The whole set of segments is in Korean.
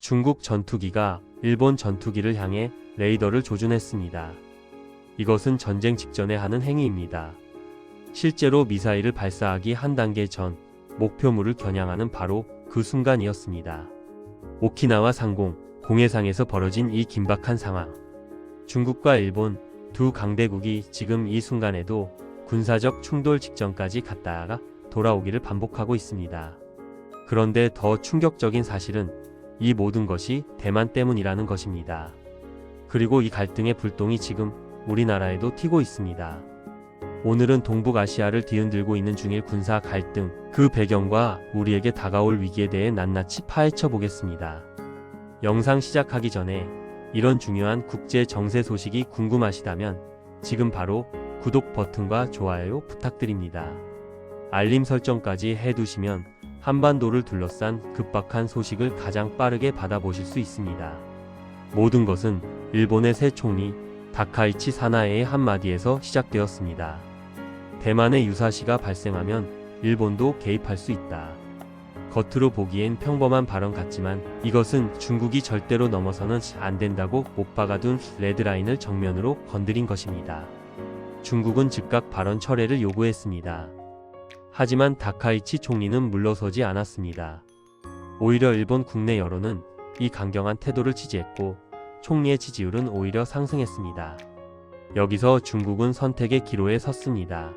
중국 전투기가 일본 전투기를 향해 레이더를 조준했습니다. 이것은 전쟁 직전에 하는 행위입니다. 실제로 미사일을 발사하기 한 단계 전 목표물을 겨냥하는 바로 그 순간이었습니다. 오키나와 상공, 공해상에서 벌어진 이 긴박한 상황. 중국과 일본 두 강대국이 지금 이 순간에도 군사적 충돌 직전까지 갔다가 돌아오기를 반복하고 있습니다. 그런데 더 충격적인 사실은 이 모든 것이 대만 때문이라는 것입니다. 그리고 이 갈등의 불똥이 지금 우리나라에도 튀고 있습니다. 오늘은 동북아시아를 뒤흔들고 있는 중일 군사 갈등, 그 배경과 우리에게 다가올 위기에 대해 낱낱이 파헤쳐 보겠습니다. 영상 시작하기 전에 이런 중요한 국제 정세 소식이 궁금하시다면 지금 바로 구독 버튼과 좋아요 부탁드립니다. 알림 설정까지 해두시면 한반도를 둘러싼 급박한 소식을 가장 빠르게 받아보실 수 있습니다. 모든 것은 일본의 새 총리 다카이치 사나에의 한마디에서 시작되었습니다. 대만의 유사시가 발생하면 일본도 개입할 수 있다. 겉으로 보기엔 평범한 발언 같지만 이것은 중국이 절대로 넘어서는 안 된다고 못 박아둔 레드라인을 정면으로 건드린 것입니다. 중국은 즉각 발언 철회를 요구했습니다. 하지만 다카이치 총리는 물러서지 않았습니다. 오히려 일본 국내 여론은 이 강경한 태도를 지지했고 총리의 지지율은 오히려 상승했습니다. 여기서 중국은 선택의 기로에 섰습니다.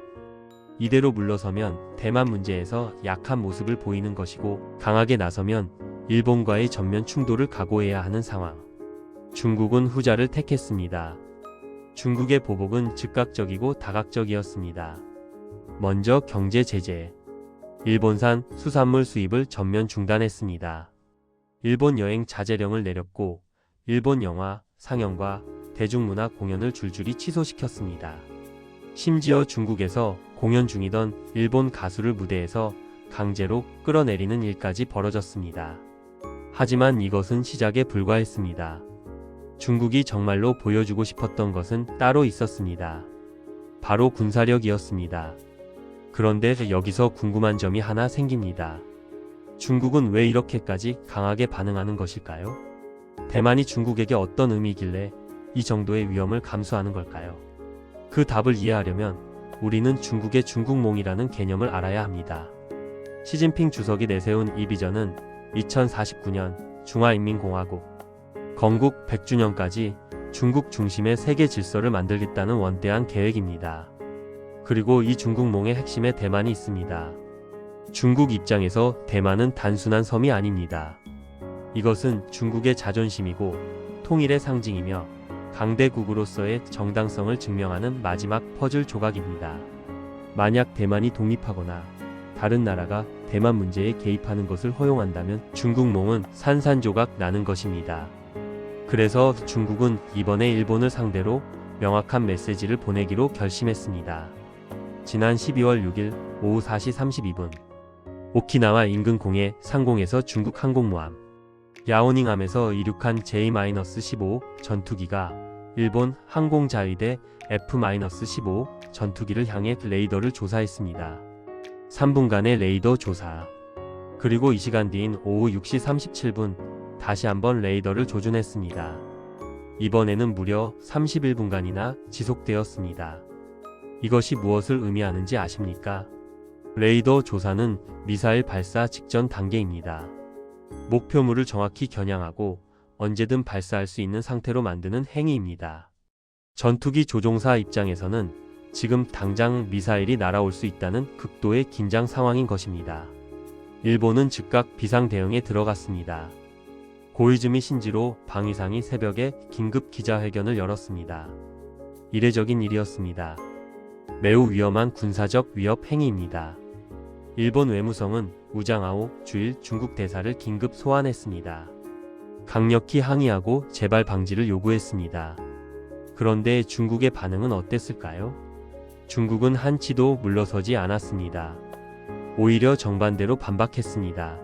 이대로 물러서면 대만 문제에서 약한 모습을 보이는 것이고 강하게 나서면 일본과의 전면 충돌을 각오해야 하는 상황. 중국은 후자를 택했습니다. 중국의 보복은 즉각적이고 다각적이었습니다. 먼저 경제 제재. 일본산 수산물 수입을 전면 중단했습니다. 일본 여행 자제령을 내렸고 일본 영화, 상영과 대중문화 공연을 줄줄이 취소시켰습니다. 심지어 중국에서 공연 중이던 일본 가수를 무대에서 강제로 끌어내리는 일까지 벌어졌습니다. 하지만 이것은 시작에 불과했습니다. 중국이 정말로 보여주고 싶었던 것은 따로 있었습니다. 바로 군사력이었습니다. 그런데 여기서 궁금한 점이 하나 생깁니다. 중국은 왜 이렇게까지 강하게 반응하는 것일까요? 대만이 중국에게 어떤 의미이길래 이 정도의 위험을 감수하는 걸까요? 그 답을 이해하려면 우리는 중국의 중국몽이라는 개념을 알아야 합니다. 시진핑 주석이 내세운 이 비전은 2049년 중화인민공화국 건국 100주년까지 중국 중심의 세계 질서를 만들겠다는 원대한 계획입니다. 그리고 이 중국몽의 핵심에 대만이 있습니다. 중국 입장에서 대만은 단순한 섬이 아닙니다. 이것은 중국의 자존심이고 통일의 상징이며 강대국으로서의 정당성을 증명하는 마지막 퍼즐 조각입니다. 만약 대만이 독립하거나 다른 나라가 대만 문제에 개입하는 것을 허용한다면 중국몽은 산산조각 나는 것입니다. 그래서 중국은 이번에 일본을 상대로 명확한 메시지를 보내기로 결심했습니다. 지난 12월 6일 오후 4시 32분 오키나와 인근 공해 상공에서 중국 항공모함 야오닝함에서 이륙한 J-15 전투기가 일본 항공자위대 F-15 전투기를 향해 레이더를 조사했습니다. 3분간의 레이더 조사. 그리고 이 시간 뒤인 오후 6시 37분 다시 한번 레이더를 조준했습니다. 이번에는 무려 31분간이나 지속되었습니다. 이것이 무엇을 의미하는지 아십니까? 레이더 조사는 미사일 발사 직전 단계입니다. 목표물을 정확히 겨냥하고 언제든 발사할 수 있는 상태로 만드는 행위입니다. 전투기 조종사 입장에서는 지금 당장 미사일이 날아올 수 있다는 극도의 긴장 상황인 것입니다. 일본은 즉각 비상 대응에 들어갔습니다. 고이즈미 신지로 방위상이 새벽에 긴급 기자회견을 열었습니다. 이례적인 일이었습니다. 매우 위험한 군사적 위협 행위입니다. 일본 외무성은 우장아오 주일 중국 대사를 긴급 소환했습니다. 강력히 항의하고 재발 방지를 요구했습니다. 그런데 중국의 반응은 어땠을까요? 중국은 한치도 물러서지 않았습니다. 오히려 정반대로 반박했습니다.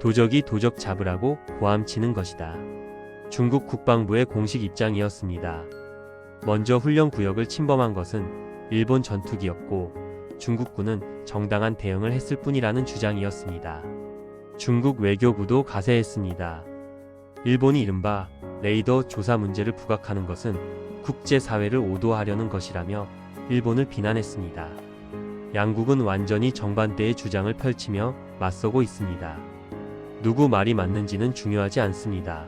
도적이 도적 잡으라고 고함치는 것이다. 중국 국방부의 공식 입장이었습니다. 먼저 훈련 구역을 침범한 것은 일본 전투기였고 중국군은 정당한 대응을 했을 뿐이라는 주장이었습니다. 중국 외교부도 가세했습니다. 일본이 이른바 레이더 조사 문제를 부각하는 것은 국제사회를 오도하려는 것이라며 일본을 비난했습니다. 양국은 완전히 정반대의 주장을 펼치며 맞서고 있습니다. 누구 말이 맞는지는 중요하지 않습니다.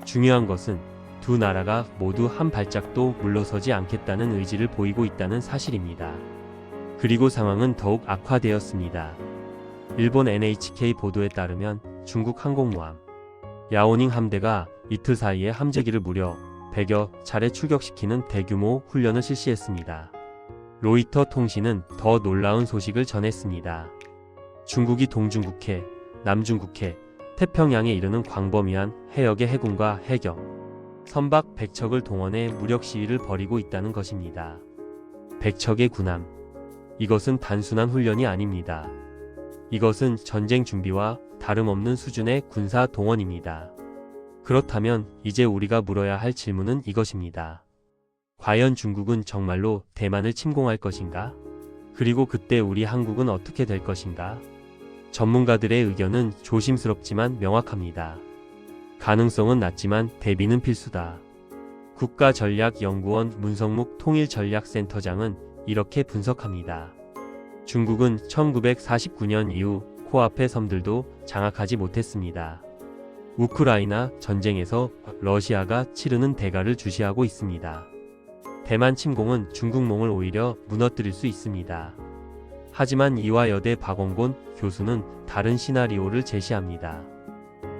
중요한 것은 두 나라가 모두 한 발짝도 물러서지 않겠다는 의지를 보이고 있다는 사실입니다. 그리고 상황은 더욱 악화되었습니다. 일본 NHK 보도에 따르면 중국 항공모함 야오닝 함대가 이틀 사이에 함재기를 무려 100여 차례 출격시키는 대규모 훈련을 실시했습니다. 로이터 통신은 더 놀라운 소식을 전했습니다. 중국이 동중국해, 남중국해, 태평양에 이르는 광범위한 해역의 해군과 해경, 선박 100척을 동원해 무력 시위를 벌이고 있다는 것입니다. 100척의 군함. 이것은 단순한 훈련이 아닙니다. 이것은 전쟁 준비와 다름없는 수준의 군사 동원입니다. 그렇다면 이제 우리가 물어야 할 질문은 이것입니다. 과연 중국은 정말로 대만을 침공할 것인가? 그리고 그때 우리 한국은 어떻게 될 것인가? 전문가들의 의견은 조심스럽지만 명확합니다. 가능성은 낮지만 대비는 필수다. 국가전략연구원 문성묵 통일전략센터장은 이렇게 분석합니다. 중국은 1949년 이후 코앞의 섬들도 장악하지 못했습니다. 우크라이나 전쟁에서 러시아가 치르는 대가를 주시하고 있습니다. 대만 침공은 중국몽을 오히려 무너뜨릴 수 있습니다. 하지만 이화여대 박원곤 교수는 다른 시나리오를 제시합니다.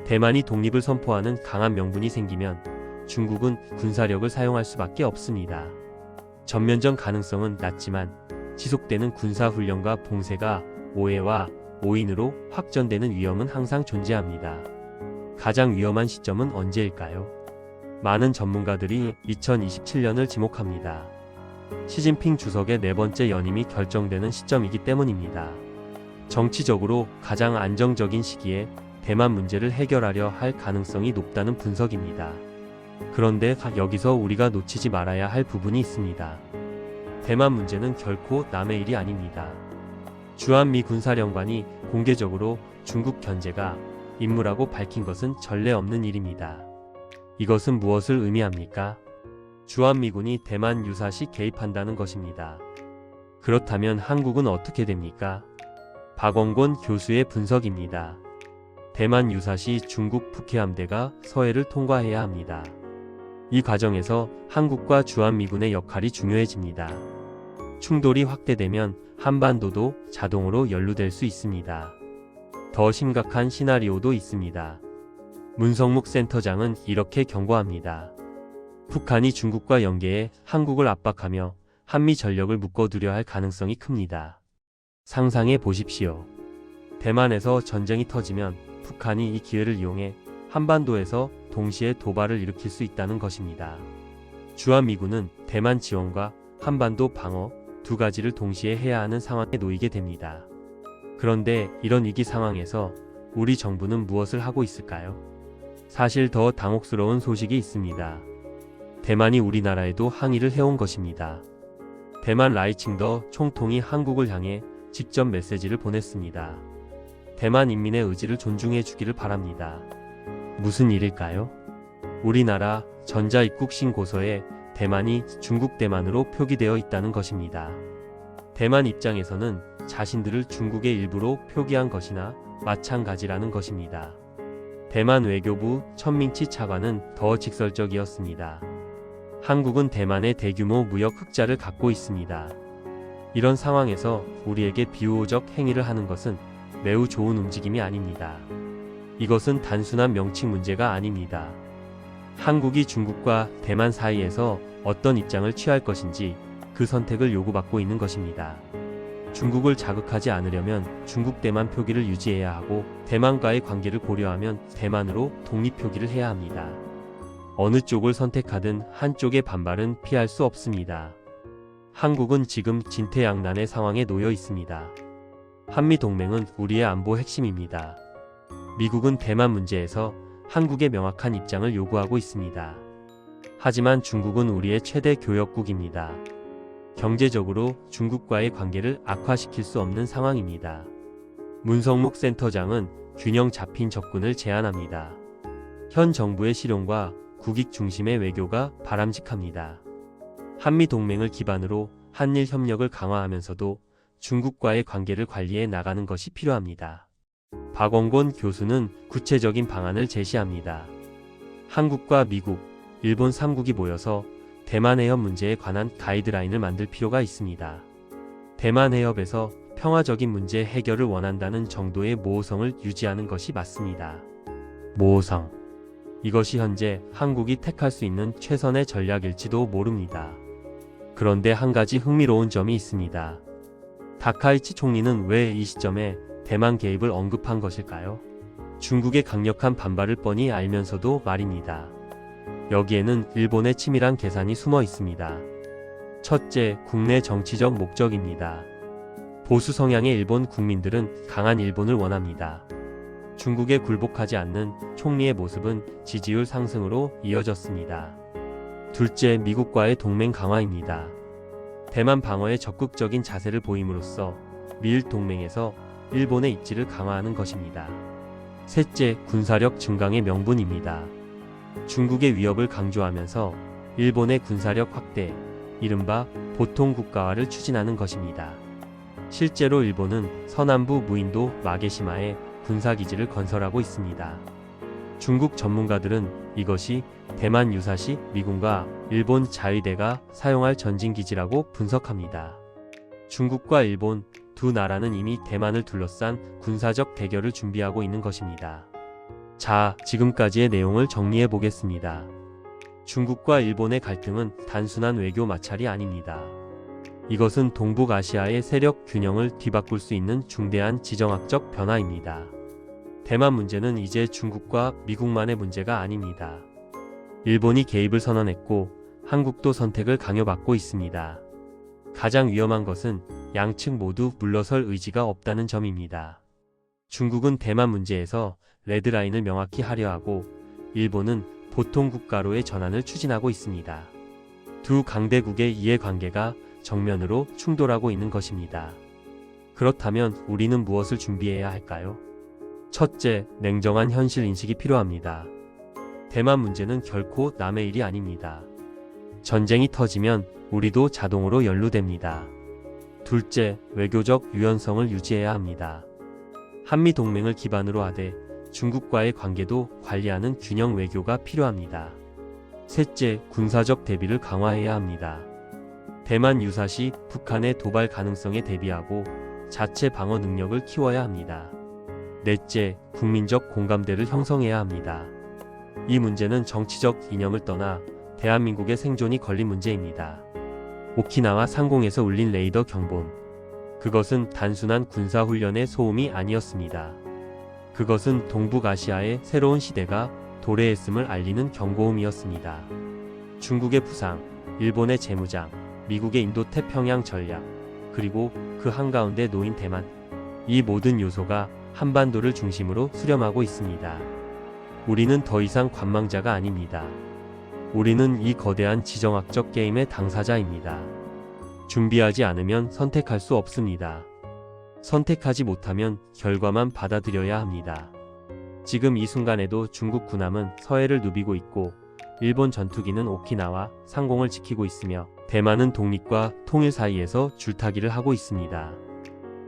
대만이 독립을 선포하는 강한 명분이 생기면 중국은 군사력을 사용할 수밖에 없습니다. 전면전 가능성은 낮지만 지속되는 군사훈련과 봉쇄가 오해와 오인으로 확전되는 위험은 항상 존재합니다. 가장 위험한 시점은 언제일까요? 많은 전문가들이 2027년을 지목합니다. 시진핑 주석의 네 번째 연임이 결정되는 시점이기 때문입니다. 정치적으로 가장 안정적인 시기에 대만 문제를 해결하려 할 가능성이 높다는 분석입니다. 그런데 여기서 우리가 놓치지 말아야 할 부분이 있습니다. 대만 문제는 결코 남의 일이 아닙니다. 주한미 군사령관이 공개적으로 중국 견제가 임무라고 밝힌 것은 전례 없는 일입니다. 이것은 무엇을 의미합니까? 주한미군이 대만 유사시 개입한다는 것입니다. 그렇다면 한국은 어떻게 됩니까? 박원곤 교수의 분석입니다. 대만 유사시 중국 북해함대가 서해를 통과해야 합니다. 이 과정에서 한국과 주한미군의 역할이 중요해집니다. 충돌이 확대되면 한반도도 자동으로 연루될 수 있습니다. 더 심각한 시나리오도 있습니다. 문성묵 센터장은 이렇게 경고합니다. 북한이 중국과 연계해 한국을 압박하며 한미 전력을 묶어두려 할 가능성이 큽니다. 상상해 보십시오. 대만에서 전쟁이 터지면 북한이 이 기회를 이용해 한반도에서 동시에 도발을 일으킬 수 있다는 것입니다. 주한미군은 대만 지원과 한반도 방어 두 가지를 동시에 해야 하는 상황에 놓이게 됩니다. 그런데 이런 위기 상황에서 우리 정부는 무엇을 하고 있을까요? 사실 더 당혹스러운 소식이 있습니다. 대만이 우리나라에도 항의를 해온 것입니다. 대만 라이칭더 총통이 한국을 향해 직접 메시지를 보냈습니다. 대만 인민의 의지를 존중해 주기를 바랍니다. 무슨 일일까요? 우리나라 전자입국 신고서에 대만이 중국 대만으로 표기되어 있다는 것입니다. 대만 입장에서는 자신들을 중국의 일부로 표기한 것이나 마찬가지라는 것입니다. 대만 외교부 천밍치 차관은 더 직설적이었습니다. 한국은 대만에 대규모 무역 흑자를 갖고 있습니다. 이런 상황에서 우리에게 비호적 행위를 하는 것은 매우 좋은 움직임이 아닙니다. 이것은 단순한 명칭 문제가 아닙니다. 한국이 중국과 대만 사이에서 어떤 입장을 취할 것인지 그 선택을 요구받고 있는 것입니다. 중국을 자극하지 않으려면 중국 대만 표기를 유지해야 하고 대만과의 관계를 고려하면 대만으로 독립 표기를 해야 합니다. 어느 쪽을 선택하든 한쪽의 반발은 피할 수 없습니다. 한국은 지금 진퇴양난의 상황에 놓여 있습니다. 한미동맹은 우리의 안보 핵심입니다. 미국은 대만 문제에서 한국의 명확한 입장을 요구하고 있습니다. 하지만 중국은 우리의 최대 교역국입니다. 경제적으로 중국과의 관계를 악화시킬 수 없는 상황입니다. 문성묵 센터장은 균형 잡힌 접근을 제안합니다. 현 정부의 실용과 국익 중심의 외교가 바람직합니다. 한미 동맹을 기반으로 한일 협력을 강화하면서도 중국과의 관계를 관리해 나가는 것이 필요합니다. 박원곤 교수는 구체적인 방안을 제시합니다. 한국과 미국, 일본 3국이 모여서 대만 해협 문제에 관한 가이드라인을 만들 필요가 있습니다. 대만 해협에서 평화적인 문제 해결을 원한다는 정도의 모호성을 유지하는 것이 맞습니다. 모호성. 이것이 현재 한국이 택할 수 있는 최선의 전략일지도 모릅니다. 그런데 한 가지 흥미로운 점이 있습니다. 다카이치 총리는 왜 이 시점에 대만 개입을 언급한 것일까요? 중국의 강력한 반발을 뻔히 알면서도 말입니다. 여기에는 일본의 치밀한 계산이 숨어 있습니다. 첫째, 국내 정치적 목적입니다. 보수 성향의 일본 국민들은 강한 일본을 원합니다. 중국에 굴복하지 않는 총리의 모습은 지지율 상승으로 이어졌습니다. 둘째, 미국과의 동맹 강화입니다. 대만 방어에 적극적인 자세를 보임으로써 미일 동맹에서 일본의 입지를 강화하는 것입니다. 셋째, 군사력 증강의 명분입니다. 중국의 위협을 강조하면서 일본의 군사력 확대, 이른바 보통 국가화를 추진하는 것입니다. 실제로 일본은 서남부 무인도 마게시마에 군사기지를 건설하고 있습니다. 중국 전문가들은 이것이 대만 유사시 미군과 일본 자위대가 사용할 전진기지라고 분석합니다. 중국과 일본 두 나라는 이미 대만을 둘러싼 군사적 대결을 준비하고 있는 것입니다. 자, 지금까지의 내용을 정리해 보겠습니다. 중국과 일본의 갈등은 단순한 외교 마찰이 아닙니다. 이것은 동북아시아의 세력 균형을 뒤바꿀 수 있는 중대한 지정학적 변화입니다. 대만 문제는 이제 중국과 미국만의 문제가 아닙니다. 일본이 개입을 선언했고 한국도 선택을 강요받고 있습니다. 가장 위험한 것은 양측 모두 물러설 의지가 없다는 점입니다. 중국은 대만 문제에서 레드라인을 명확히 하려 하고 일본은 보통 국가로의 전환을 추진하고 있습니다. 두 강대국의 이해관계가 정면으로 충돌하고 있는 것입니다. 그렇다면 우리는 무엇을 준비해야 할까요? 첫째, 냉정한 현실 인식이 필요합니다. 대만 문제는 결코 남의 일이 아닙니다. 전쟁이 터지면 우리도 자동으로 연루됩니다. 둘째, 외교적 유연성을 유지해야 합니다. 한미 동맹을 기반으로 하되 중국과의 관계도 관리하는 균형 외교가 필요합니다. 셋째, 군사적 대비를 강화해야 합니다. 대만 유사시 북한의 도발 가능성에 대비하고 자체 방어 능력을 키워야 합니다. 넷째, 국민적 공감대를 형성해야 합니다. 이 문제는 정치적 이념을 떠나 대한민국의 생존이 걸린 문제입니다. 오키나와 상공에서 울린 레이더 경보. 그것은 단순한 군사훈련의 소음이 아니었습니다. 그것은 동북아시아의 새로운 시대가 도래했음을 알리는 경고음이었습니다. 중국의 부상, 일본의 재무장, 미국의 인도태평양 전략, 그리고 그 한가운데 놓인 대만. 이 모든 요소가 한반도를 중심으로 수렴하고 있습니다. 우리는 더 이상 관망자가 아닙니다. 우리는 이 거대한 지정학적 게임의 당사자입니다. 준비하지 않으면 선택할 수 없습니다. 선택하지 못하면 결과만 받아들여야 합니다. 지금 이 순간에도 중국 군함은 서해를 누비고 있고 일본 전투기는 오키나와 상공을 지키고 있으며 대만은 독립과 통일 사이에서 줄타기를 하고 있습니다.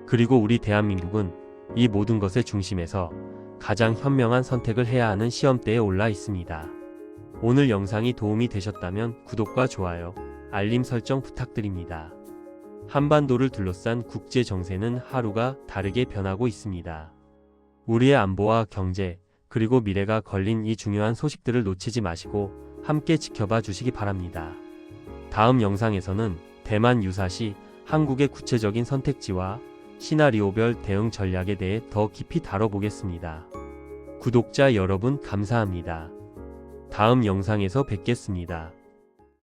그리고 우리 대한민국은 이 모든 것의 중심에서 가장 현명한 선택을 해야 하는 시험대에 올라 있습니다. 오늘 영상이 도움이 되셨다면 구독과 좋아요, 알림 설정 부탁드립니다. 한반도를 둘러싼 국제 정세는 하루가 다르게 변하고 있습니다. 우리의 안보와 경제, 그리고 미래가 걸린 이 중요한 소식들을 놓치지 마시고 함께 지켜봐 주시기 바랍니다. 다음 영상에서는 대만 유사시 한국의 구체적인 선택지와 시나리오별 대응 전략에 대해 더 깊이 다뤄보겠습니다. 구독자 여러분 감사합니다. 다음 영상에서 뵙겠습니다.